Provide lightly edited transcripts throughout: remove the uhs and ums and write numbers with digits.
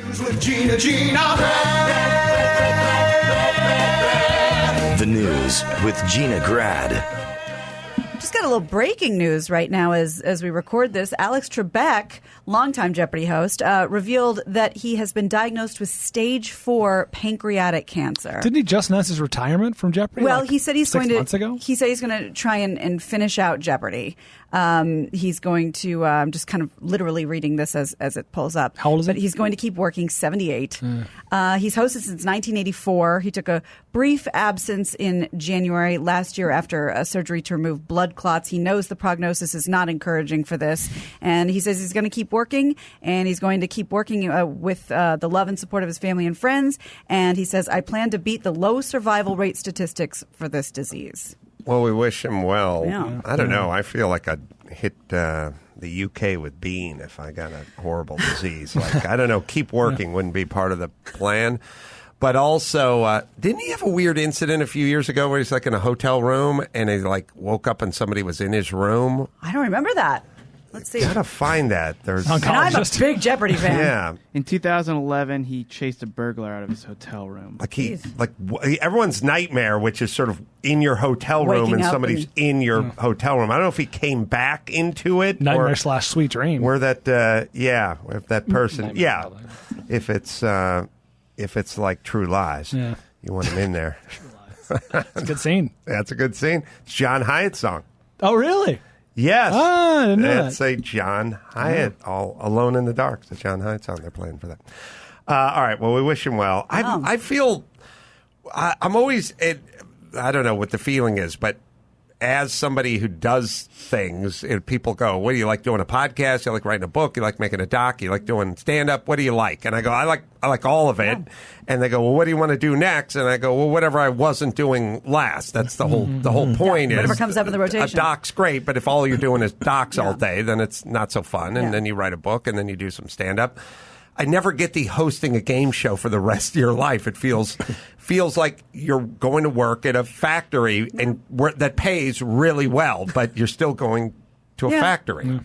With Gina. The news with Gina Grad. Just got a little breaking news right now as we record this. Alex Trebek, longtime Jeopardy host, revealed that he has been diagnosed with stage 4 pancreatic cancer. Didn't he just announce his retirement from Jeopardy? Well, he said he's going to. 6 months ago? He said he's going to try and finish out Jeopardy. He's going to just kind of literally reading this as it pulls up. How old is he? But he's going to keep working. 78. He's hosted since 1984. He took a brief absence in January last year after a surgery to remove blood clots. He knows the prognosis is not encouraging for this, and he says he's going to keep working, and he's going to keep working with the love and support of his family and friends. And he says, I plan to beat the low survival rate statistics for this disease. Well, we wish him well. Yeah. I don't know. I feel like I'd hit the UK with Bean if I got a horrible disease. Like, I don't know. Keep working wouldn't be part of the plan. But also, didn't he have a weird incident a few years ago where he's like in a hotel room and he like woke up and somebody was in his room? I don't remember that. Let's see. Gotta find that. And I'm a big Jeopardy fan. Yeah. In 2011, he chased a burglar out of his hotel room. Everyone's nightmare, which is sort of in your hotel room Waking and up somebody's in your hotel room. I don't know if he came back into it. Nightmare / sweet dream. Where that, if that person, if it's like True Lies, you want him in there. It's a good scene. That's a good scene. It's John Hyatt's song. Oh, really? Yes. I didn't know It's a John Hyatt, All Alone in the Dark. It's a John Hyatt song they're playing for that. All right. Well, we wish him well. I feel I'm always, I don't know what the feeling is, but as somebody who does things, people go, what do you like doing a podcast? You like writing a book? You like making a doc? You like doing stand-up? What do you like? And I go, I like all of it. Yeah. And they go, well, what do you want to do next? And I go, well, whatever I wasn't doing last. That's the whole point. Whatever comes up in the rotation. A doc's great, but if all you're doing is docs all day, then it's not so fun. And then you write a book and then you do some stand-up. I never get the hosting a game show for the rest of your life. It feels like you're going to work at a factory and that pays really well, but you're still going to a factory. Yeah.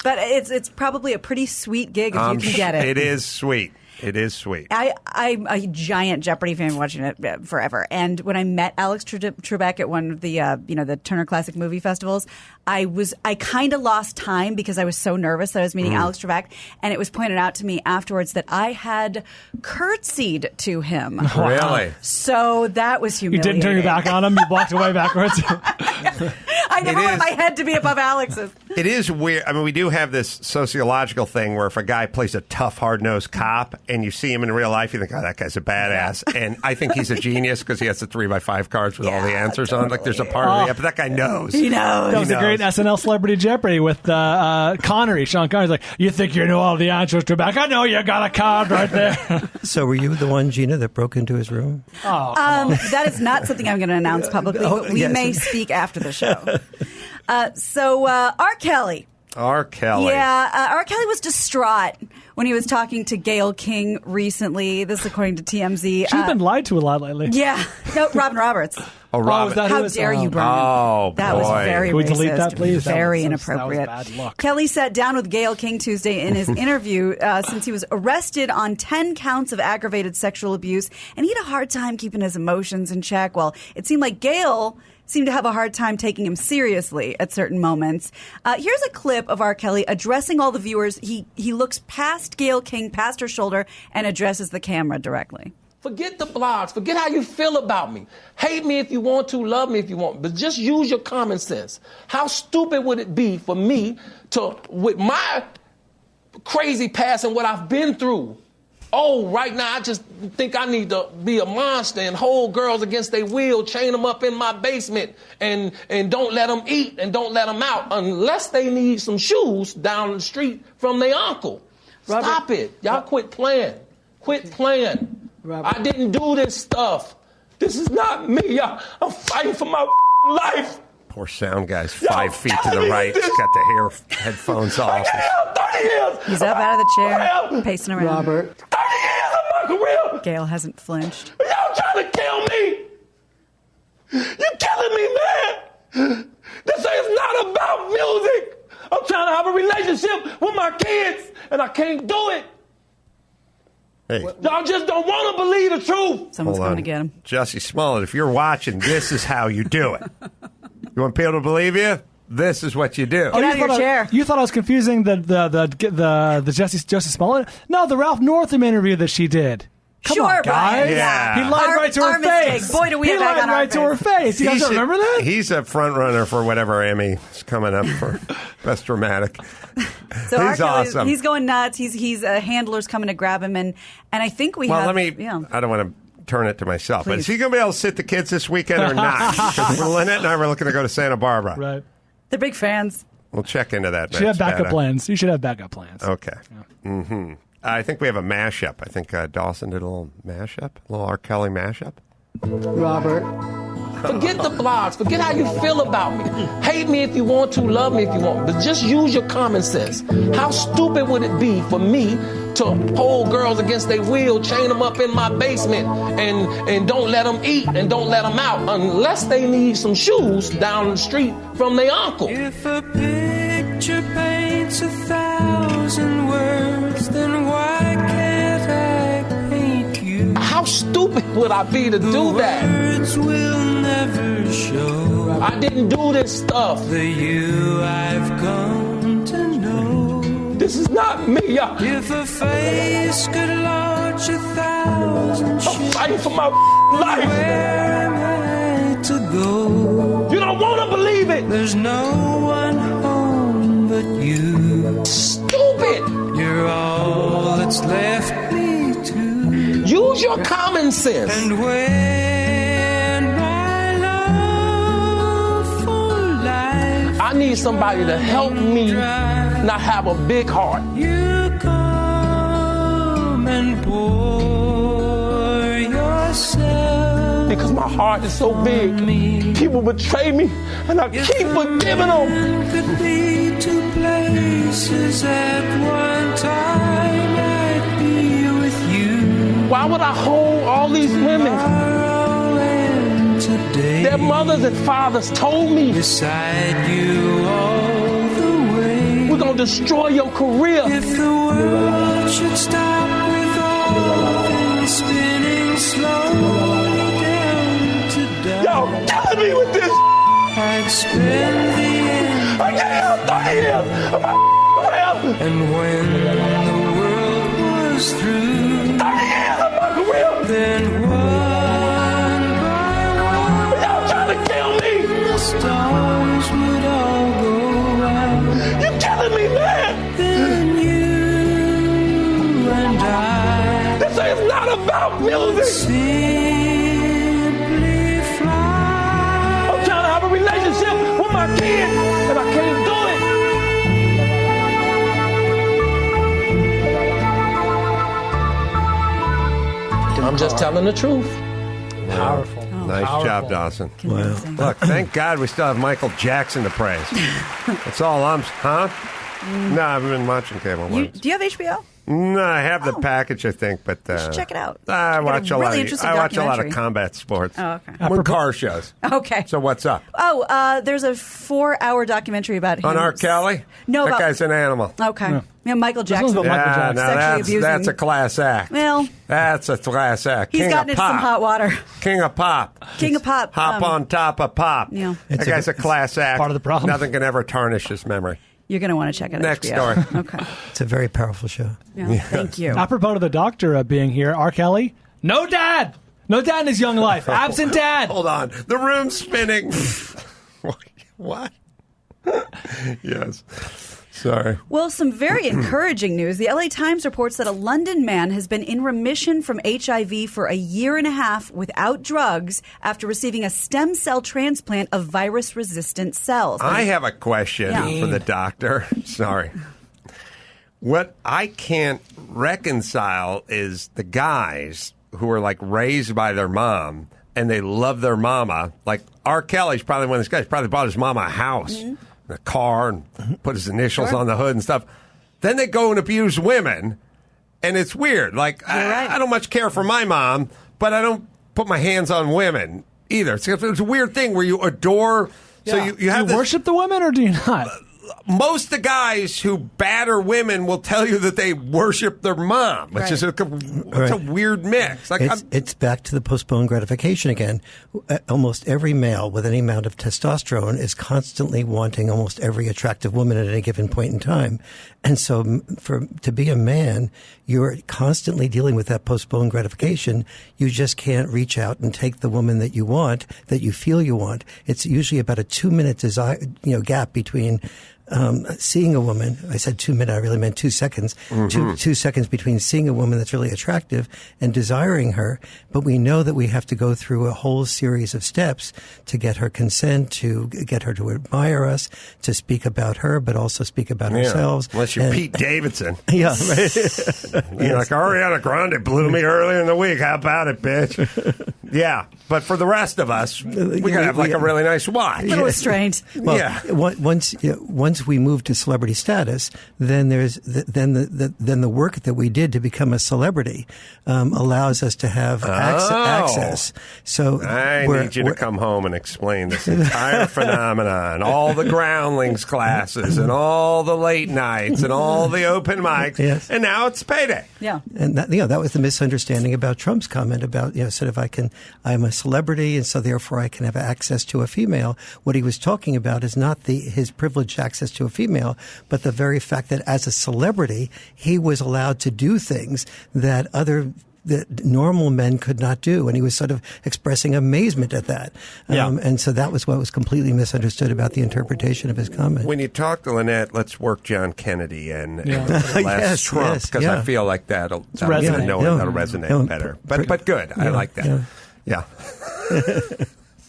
But it's probably a pretty sweet gig if you can get it. It is sweet. It is sweet. I'm a giant Jeopardy fan, watching it forever. And when I met Alex Trebek at one of the the Turner Classic Movie Festivals, I kind of lost time because I was so nervous that I was meeting Alex Trebek, and it was pointed out to me afterwards that I had curtsied to him. Really? So that was humiliating. You didn't turn your back on him? You walked away backwards? I never want my head to be above Alex's. It is weird. I mean, we do have this sociological thing where if a guy plays a tough, hard-nosed cop and you see him in real life, you think, oh, that guy's a badass. Yeah. And I think he's a genius because he has the 3x5 cards with all the answers on. Like, there's a part of the but that guy knows. He knows. That was a great SNL Celebrity Jeopardy with Connery. Sean Connery's like, you think you know all the answers to back? I know you got a card right there. So were you the one, Gina, that broke into his room? Oh, that is not something I'm going to announce publicly, but we may speak after the show. So R. Kelly. R. Kelly. Yeah, R. Kelly was distraught when he was talking to Gayle King recently. This is according to TMZ. She's been lied to a lot lately. Yeah. No, Robin Roberts. Oh, Robin. How dare you, Brian? Oh, that was very Can we racist. delete that, please? Very inappropriate. That was bad luck. Kelly sat down with Gayle King Tuesday in his interview since he was arrested on 10 counts of aggravated sexual abuse, and he had a hard time keeping his emotions in check. Well, it seemed like Gayle seemed to have a hard time taking him seriously at certain moments. Here's a clip of R. Kelly addressing all the viewers. He looks past Gayle King, past her shoulder, and addresses the camera directly. Forget the blogs. Forget how you feel about me. Hate me if you want to, love me if you want, but just use your common sense. How stupid would it be for me to, with my crazy past and what I've been through, right now I just think I need to be a monster and hold girls against their will, chain them up in my basement, and don't let them eat and don't let them out unless they need some shoes down the street from their uncle. Robert, stop it. Y'all quit playing. Quit playing. Robert. I didn't do this stuff. This is not me. I'm fighting for my life. Poor sound guy's 5 feet to the right. He's got the headphones off. 30 years. He's up out of the chair, pacing around. Robert. 30 years of my career. Gayle hasn't flinched. Y'all trying to kill me. You're killing me, man. This is not about music. I'm trying to have a relationship with my kids, and I can't do it. Hey. Y'all just don't want to believe the truth. Someone's Hold coming on. to get him. Jesse Smollett, if you're watching, this is how you do it. You want people to believe you? This is what you do. Get out of your chair. You thought I was confusing the Jesse Smollett? No, the Ralph Northam interview that she did. Come Sure, on, guys. Brian. Yeah. He lied right to her mistake. face. Boy, do we he have egg lied on our right to her face. You guys don't remember that? He's a front runner for whatever Emmy is coming up for Best Dramatic. So He's awesome. He's going nuts. He's handlers coming to grab him, and I think we Well, have. let me. Yeah. I don't want to turn it to myself, but Please. is he going to be able to sit the kids this weekend or not? Because Lynette and I were looking to go to Santa Barbara. Right. They're big fans. We'll check into that. You should have Matt backup Spada. plans. You should have backup plans. Okay. Yeah. Mm-hmm. I think we have a mashup. I think Dawson did a little mashup, a little R. Kelly mashup. Robert. Forget the blogs. Forget how you feel about me. Hate me if you want to, love me if you want, but just use your common sense. How stupid would it be for me to hold girls against their will, chain them up in my basement, and don't let them eat and don't let them out unless they need some shoes down the street from their uncle? If a picture paints 1,000 words, then why can't I paint you? How stupid would I be to do that? Words will never show I didn't do this stuff. the you I've come to know. This is not me. If a face could launch 1,000 I'm ships, fighting for my life. where am I to go? You don't want to believe it. There's no one home but you. Stupid. You're all that's left me to. Use your common sense. And when my love for life I need somebody to help me not have a big heart. you come and pour yourself Because my heart is so big. People betray me, and I keep forgiving them. could be two places at one time. I'd be with you Why would I hold all these women? tomorrow and today. Their mothers and fathers told me, Beside you all the way. we're going to destroy your career. If the world should stop with all things spinning slowly down to dust, Y'all killing me with this. I'd spend the end. I can't help 30 years of my career. And when the world was through, 30 years of my career. then one by Y'all trying to kill me. one, the stars would all go out. You're killing me, man. Then you and I This is not about music. simply fly. I'm trying to have a relationship with my kids, and I can't do it. I'm just telling the truth. Powerful. Nice Powerful. job, Dawson. Convincing. Look, thank God we still have Michael Jackson to praise. That's all I'm. Huh? No, I haven't been watching cable. Do you have HBO? No, I have the Oh. package, I think, but You should check it out. I They got watch a really lot. interesting I watch a lot of documentary. combat sports. Oh, okay. More car shows. Okay. So what's up? Oh, there's a 4-hour documentary about him. On R. Kelly? No, that about- guy's an animal. Okay. Yeah, Michael Jackson. one's about Michael Yeah, Jackson. no, Sexually abusing. that's a class act. Well, That's a class act. he's King gotten of into pop. some hot water. King of pop. King of pop. Hop on top of pop. Yeah. That guy's a class act. part of the problem. Nothing can ever tarnish his memory. You're going to want to check it out. Next HBO. story. Okay. It's a very powerful show. Yeah, thank you. Apropos of the doctor being here, R. Kelly, no dad. No dad in his young life. Absent dad. Hold on. The room's spinning. What? Yes. Sorry. Well, some very encouraging news. The LA Times reports that a London man has been in remission from HIV for a year and a half without drugs after receiving a stem cell transplant of virus-resistant cells. I have a question Yeah. for the doctor. Sorry. What I can't reconcile is the guys who are like raised by their mom and they love their mama. Like R. Kelly's probably one of these guys, probably bought his mama a house, a car, and put his initials on the hood and stuff. Then they go and abuse women, and it's weird. Like, right. I don't much care for my mom, but I don't put my hands on women either. It's a weird thing where you adore. So Yeah. you have do you this, worship the women or do you not? most of the guys who batter women will tell you that they worship their mom, which is it's a weird mix. Like it's back to the postponed gratification again. Almost every male with any amount of testosterone is constantly wanting almost every attractive woman at any given point in time. And so to be a man, you're constantly dealing with that postponed gratification. You just can't reach out and take the woman that you want, that you feel you want. It's usually about a 2-minute gap between seeing a woman. I said 2 minutes, I really meant 2 seconds. Mm-hmm. 2 seconds between seeing a woman that's really attractive and desiring her. But we know that we have to go through a whole series of steps to get her consent, to get her to admire us, to speak about her, but also speak about ourselves. Unless you're Pete Davidson. Yeah, right. You're like, Ariana Grande blew me earlier in the week. How about it, bitch? Yeah. But for the rest of us, we got to have like a really nice watch. A little restrained. Well, once we move to celebrity status, then there's then the work that we did to become a celebrity allows us to have access. So I need you to come home and explain this entire phenomenon, all the groundlings classes, and all the late nights, and all the open mics, and now it's payday. Yeah, and that was the misunderstanding about Trump's comment about sort of I'm a celebrity, and so therefore I can have access to a female. What he was talking about is not his privileged access to a female, but the very fact that as a celebrity, he was allowed to do things that normal men could not do. And he was sort of expressing amazement at that. And so that was what was completely misunderstood about the interpretation of his comment. When you talk to Lynette, let's work John Kennedy and less Trump, because I feel like that'll resonate better. But good. I like that. Yeah.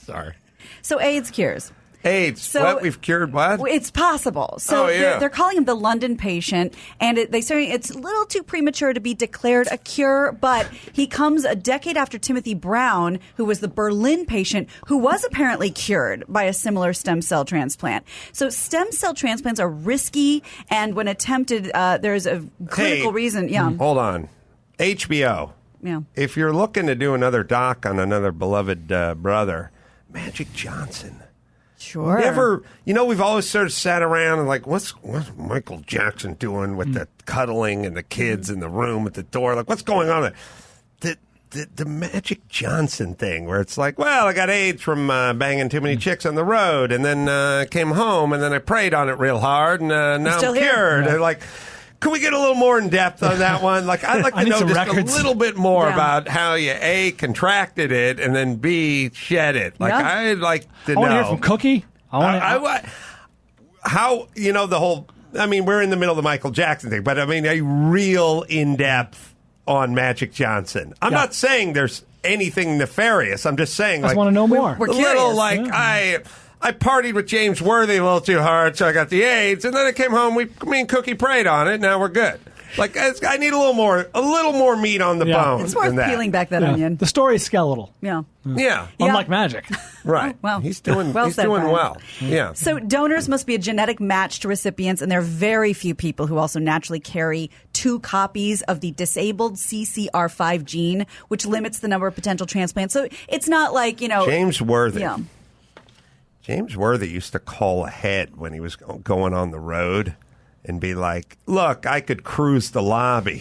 Sorry. So AIDS cures. AIDS. So, what? We've cured what? It's possible. So they're calling him the London patient, and they say it's a little too premature to be declared a cure, but he comes a decade after Timothy Brown, who was the Berlin patient, who was apparently cured by a similar stem cell transplant. So stem cell transplants are risky, and when attempted, there's a clinical reason. Yeah. Hold on. HBO. Yeah. If you're looking to do another doc on another beloved brother, Magic Johnson. Sure. Never, we've always sort of sat around and like, what's Michael Jackson doing with the cuddling and the kids in the room at the door? Like, what's going on there? The Magic Johnson thing, where it's like, well, I got AIDS from banging too many chicks on the road, and then came home, and then I prayed on it real hard, and now I'm cured. And like, could we get a little more in depth on that one? Like, I'd like to know just a little bit more about how you A, contracted it, and then B, shed it. Like, I'd like to know. I want to hear from Cookie. How, the whole, we're in the middle of the Michael Jackson thing, but a real in-depth on Magic Johnson. I'm not saying there's anything nefarious. I'm just saying, I just want to know more. We're curious. Little, I partied with James Worthy a little too hard, so I got the AIDS, and then I came home. Me and Cookie prayed on it. Now we're good. Like, I need a little more meat on the bone. It's worth peeling back that onion. The story's skeletal. Yeah. Unlike magic. Right. Well, he's doing well. Yeah. So donors must be a genetic match to recipients, and there are very few people who also naturally carry 2 copies of the disabled CCR5 gene, which limits the number of potential transplants. So it's not like, James Worthy. Yeah. James Worthy used to call ahead when he was going on the road and be like, look, I could cruise the lobby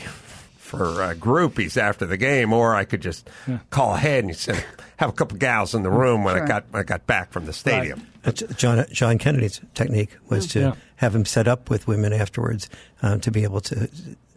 for groupies after the game, or I could just call ahead and have a couple gals in the room when I got back from the stadium. Right. John Kennedy's technique was to have him set up with women afterwards to be able to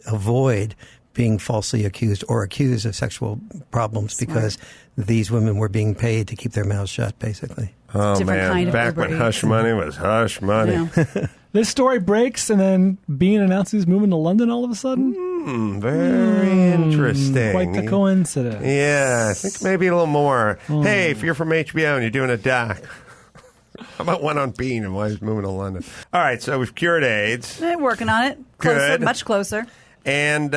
avoid being falsely accused or accused of sexual problems because these women were being paid to keep their mouths shut, basically. Oh, man. Back when hush money was hush money. Yeah. This story breaks, and then Bean announces he's moving to London all of a sudden. Very interesting. Quite the coincidence. Yeah, I think maybe a little more. Hey, if you're from HBO and you're doing a doc, how about one on Bean and why he's moving to London? All right, so we've cured AIDS. Working on it. Closer, Good. much closer. And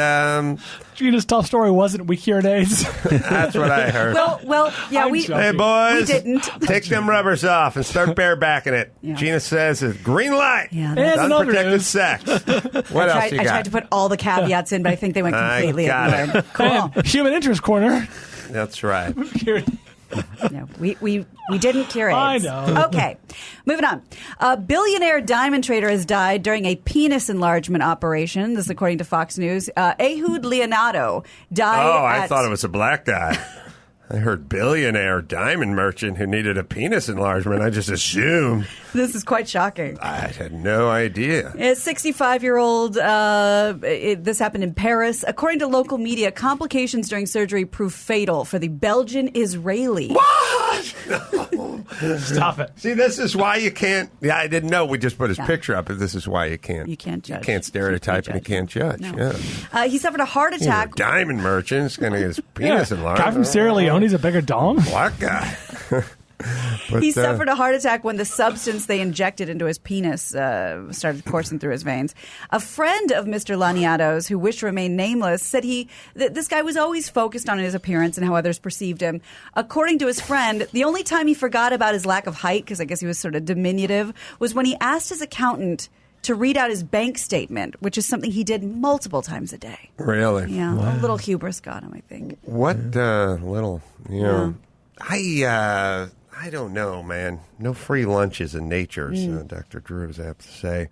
Gina's top story wasn't we cured AIDS. That's what I heard. Well, yeah, Hey, boys. We didn't. Take them rubbers off and start barebacking it. Yeah. Gina says it's green light. Yeah, and unprotected sex. What else you got? I tried to put all the caveats in, but I think they went completely got ignored. Cool. And Human Interest Corner. That's right. No, we didn't cure AIDS. I know. Okay, moving on. A billionaire diamond trader has died during a penis enlargement operation. This is according to Fox News. Ehud Leonardo died. Oh, I thought it was a black guy. I heard billionaire diamond merchant who needed a penis enlargement. I just assumed. This is quite shocking. I had no idea. A 65-year-old, this happened in Paris. According to local media, complications during surgery proved fatal for the Belgian-Israeli. What? No. Stop it. See, this is why you can't. Yeah, I didn't know. We just put his picture up, but this is why you can't. You can't judge. You can't stereotype and you can't judge. No. Yeah. He suffered a heart attack. Diamond merchant's going to get his penis enlarged. Guy from Sierra Leone, he's a bigger dong. Black guy. But, he suffered a heart attack when the substance they injected into his penis started coursing through his veins. A friend of Mr. Laniato's, who wished to remain nameless, said that this guy was always focused on his appearance and how others perceived him. According to his friend, the only time he forgot about his lack of height, because I guess he was sort of diminutive, was when he asked his accountant to read out his bank statement, which is something he did multiple times a day. Really? Yeah, a little hubris got him, I think. What little, I don't know, man. No free lunches in nature, Dr. Drew is apt to say.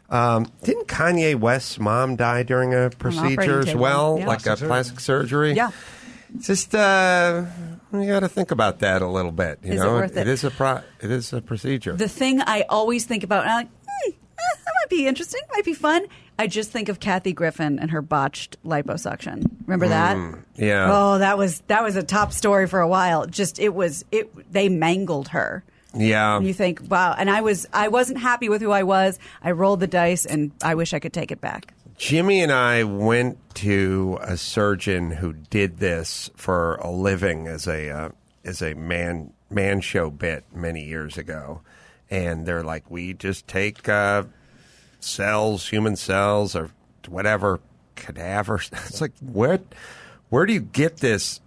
Didn't Kanye West's mom die during a procedure as well? Yeah. Like a plastic surgery? Yeah. Just, you got to think about that a little bit. You Is it know, worth it? It is a procedure. The thing I always think about, and I'm like, that might be interesting, might be fun. I just think of Kathy Griffin and her botched liposuction. Remember that? Yeah. Oh, that was a top story for a while. They mangled her. Yeah. And you think, wow. And I wasn't happy with who I was. I rolled the dice, and I wish I could take it back. Jimmy and I went to a surgeon who did this for a living as a man show bit many years ago, and they're like, we just take cells, human cells, or whatever, cadavers. It's like, where do you get this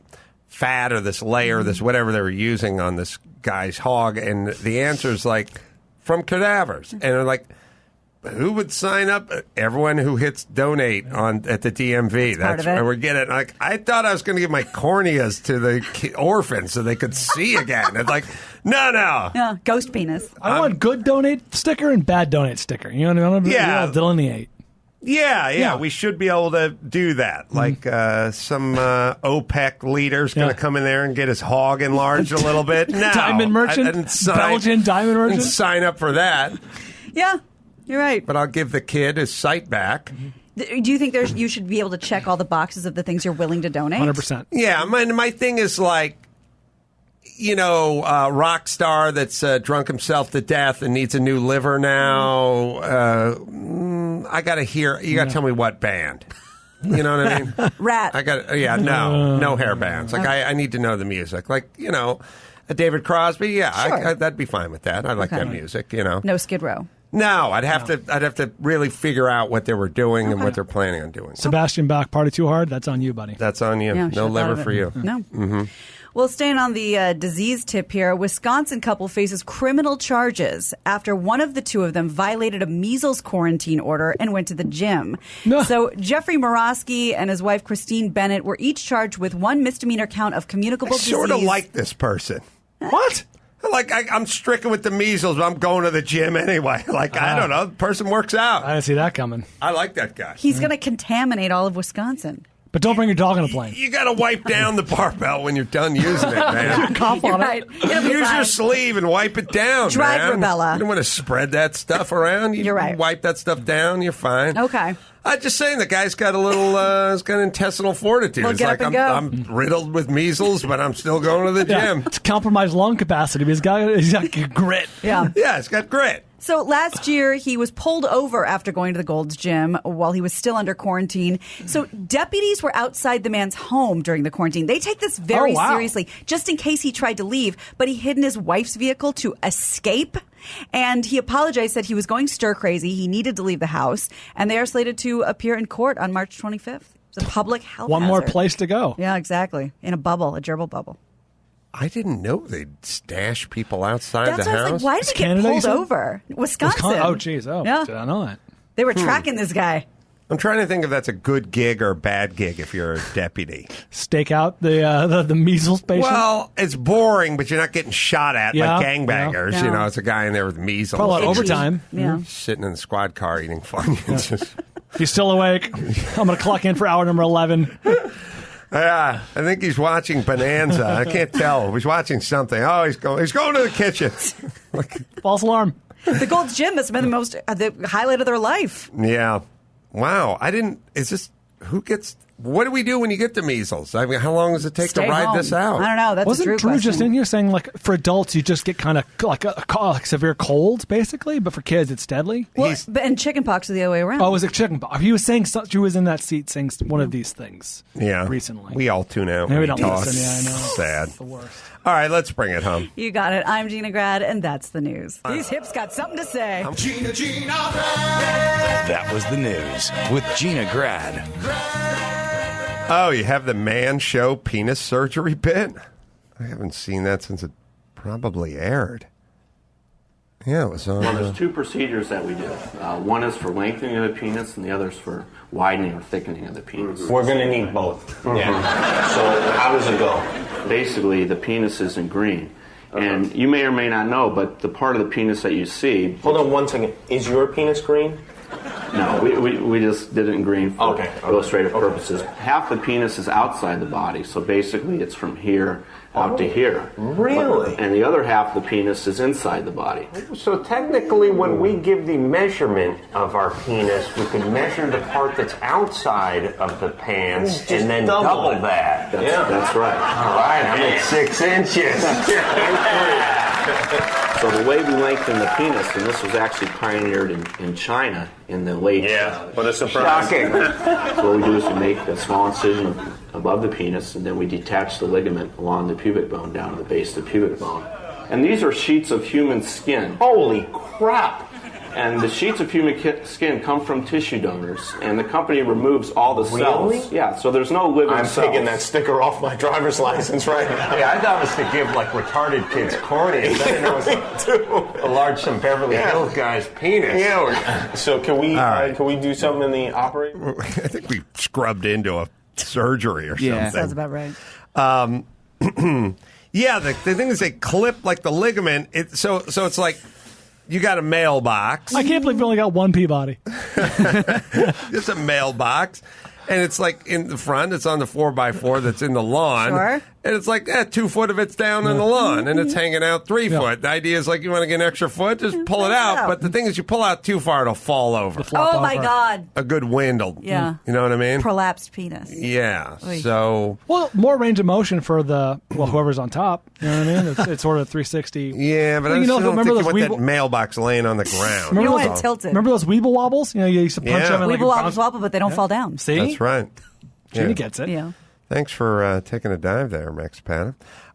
fat or this layer, this whatever they were using on this guy's hog? And the answer is like, from cadavers. And they're like, who would sign up? Everyone who hits donate at the DMV. That's where we get it. Like, I thought I was going to give my corneas to the orphans so they could see again. It's like, no. Yeah, ghost penis. I want good donate sticker and bad donate sticker. You know what I mean? Yeah. Delineate. Yeah. We should be able to do that. Like some OPEC leader's going to come in there and get his hog enlarged a little bit. No. Diamond merchant? Belgian diamond merchant? And sign up for that. Yeah, you're right. But I'll give the kid his sight back. Do you think you should be able to check all the boxes of the things you're willing to donate? 100%. Yeah, my thing is like, a rock star that's drunk himself to death and needs a new liver now. I got to hear. You got to tell me what band. You know what I mean? Rat. No hair bands. Like I need to know the music. Like a David Crosby. Yeah, sure. that'd be fine with that. I like that music. No Skid Row. No, I'd have to really figure out what they were doing and what they're planning on doing. Sebastian Bach, Party Too Hard. That's on you, buddy. That's on you. Yeah, no liver for you. No. Mm-hmm. Well, staying on the disease tip here, a Wisconsin couple faces criminal charges after one of the two of them violated a measles quarantine order and went to the gym. No. So Jeffrey Morosky and his wife Christine Bennett were each charged with one misdemeanor count of communicable disease. Sort of like this person. What? Like, I'm stricken with the measles, but I'm going to the gym anyway. Like, I don't know. The person works out. I didn't see that coming. I like that guy. He's going to contaminate all of Wisconsin. But don't bring your dog on a plane. You got to wipe down the barbell when you're done using it, man. Cough on Right. it. Use your sleeve and wipe it down, Drag man. rubella. You don't want to spread that stuff around. You're right. Wipe that stuff down, you're fine. Okay. I'm just saying the guy's got a little, he's got intestinal fortitude. Well, It's get like, up and go. I'm riddled with measles, but I'm still going to the Yeah, gym. it's compromised lung capacity, but he's got grit. Yeah. Yeah, it's got grit. So last year, he was pulled over after going to the Gold's Gym while he was still under quarantine. So deputies were outside the man's home during the quarantine. They take this very seriously, just in case he tried to leave. But he hid in his wife's vehicle to escape. And he apologized, said he was going stir crazy. He needed to leave the house. And they are slated to appear in court on March 25th. It's a public health One hazard. more place to go. Yeah, exactly. In a bubble, a gerbil bubble. I didn't know they'd stash people outside That's the why I house. was like, why did he get Canada, you pulled said? over? Wisconsin. Oh, jeez. Oh, Yeah. did I know that? They were tracking this guy. I'm trying to think if that's a good gig or a bad gig if you're a deputy. Stake out the measles patient. Well, it's boring, but you're not getting shot at Yeah, like gangbangers. yeah. You know, it's a guy in there with measles. Probably a lot of overtime. Yeah. Sitting in the squad car eating Funyuns. He's still awake. I'm going to clock in for hour number 11. Yeah, I think he's watching Bonanza. I can't tell. He's watching something. Oh, he's going to the kitchen. False alarm. The Gold's Gym must have been the highlight of their life. Yeah. Wow. What do we do when you get the measles? I mean, how long does it take Stay to ride home. this out? I don't know. That's Wasn't a true Drew question. just in here saying, like, for adults, you just get kind of like severe colds, basically, but for kids, it's deadly? And chickenpox are the other way around. Oh, was it chickenpox? He was saying Drew was in that seat saying one of these things. Yeah. Recently. We all tune out. Yeah, when we we don't talk. listen. Yeah, I know. Sad. It's the worst. All right, let's bring it home. You got it. I'm Gina Grad, and that's the news. These hips got something to say. That was the news with Gina Grad. Oh, you have the Man Show penis surgery bit? I haven't seen that since it probably aired. Yeah, it was on. Well, there's two procedures that we do. One is for lengthening of the penis, and the other is for widening or thickening of the penis. We're going to need both. Yeah. So how does it go? Basically, the penis is in green. And you may or may not know, but the part of the penis that you see... Hold on 1 second. Is your penis green? No, we just did it in green for illustrative purposes. Half the penis is outside the body, so basically it's from here out to here. Really? And the other half of the penis is inside the body. So technically when we give the measurement of our penis, we can measure the part that's outside of the pants and then double that. That's right. All right, I'm at 6 inches. So the way we lengthen the penis, and this was actually pioneered in China in the late... what a surprise. Shocking. So what we do is we make a small incision above the penis, and then we detach the ligament along the pubic bone down to the base of the pubic bone. And these are sheets of human skin. Holy crap. And the sheets of human skin come from tissue donors, and the company removes all the cells. Really? Yeah, so there's no living I'm cells. taking that sticker off my driver's license right now. Yeah, I thought it was to give like retarded kids corneas. I didn't know it was to enlarge some Beverly Hills guy's penis. Yeah. So can we do something in the operating room? I think we scrubbed into a surgery or something. Sounds about right. Yeah, the thing is they clip like the ligament. So it's like you got a mailbox. I can't believe we only got one Peabody. It's a mailbox. And it's like in the front, it's on the 4x4 that's in the lawn. Sure. And it's like 2 foot of it's down on the lawn, and it's hanging out 3 foot. The idea is like you want to get an extra foot, just pull it out. But the thing is, you pull out too far, it'll fall over. Oh, my God. A good wind will, Yeah. you know what I mean? Prolapsed penis. Yeah. Oy. So, Well, more range of motion for whoever's on top. You know what I mean? It's sort of 360. yeah, but Well, I you still know, don't remember think you those want that mailbox laying on the ground. You don't those, want it tilted. remember those Weeble Wobbles? You know, you used to punch Yeah. them and like Weeble wobble bounce- wobble, but they don't fall down. See? That's right. Gina Yeah. gets it. Yeah. Thanks for taking a dive there, Max Patton.